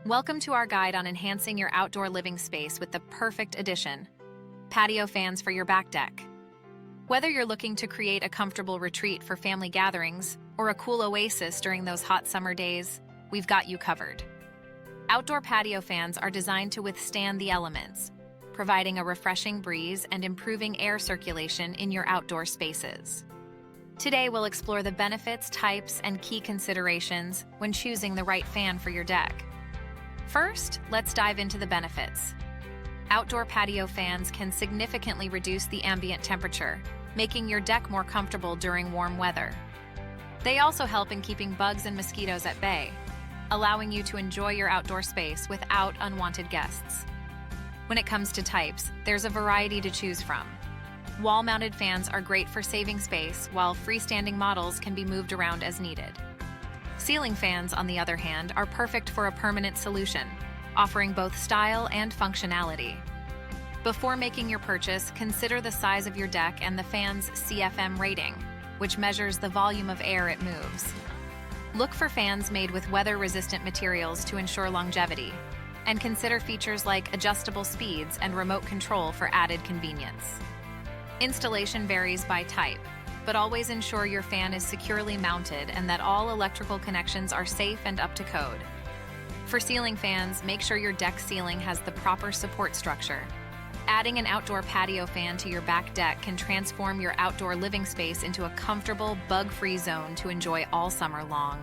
Welcome to our guide on enhancing your outdoor living space with the perfect addition, patio fans for your back deck. Whether you're looking to create a comfortable retreat for family gatherings or a cool oasis during those hot summer days, we've got you covered. Outdoor patio fans are designed to withstand the elements, providing a refreshing breeze and improving air circulation in your outdoor spaces. Today, we'll explore the benefits, types, and key considerations when choosing the right fan for your deck. First, let's dive into the benefits. Outdoor patio fans can significantly reduce the ambient temperature, making your deck more comfortable during warm weather. They also help in keeping bugs and mosquitoes at bay, allowing you to enjoy your outdoor space without unwanted guests. When it comes to types, there's a variety to choose from. Wall-mounted fans are great for saving space, while freestanding models can be moved around as needed. Ceiling fans, on the other hand, are perfect for a permanent solution, offering both style and functionality. Before making your purchase, consider the size of your deck and the fan's CFM rating, which measures the volume of air it moves. Look for fans made with weather-resistant materials to ensure longevity, and consider features like adjustable speeds and remote control for added convenience. Installation varies by type, but always ensure your fan is securely mounted and that all electrical connections are safe and up to code. For ceiling fans, make sure your deck ceiling has the proper support structure. Adding an outdoor patio fan to your back deck can transform your outdoor living space into a comfortable, bug-free zone to enjoy all summer long.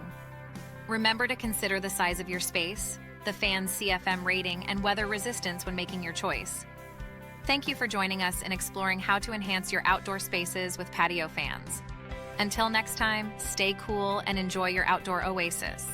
Remember to consider the size of your space, the fan's CFM rating, and weather resistance when making your choice. Thank you for joining us in exploring how to enhance your outdoor spaces with patio fans. Until next time, stay cool and enjoy your outdoor oasis.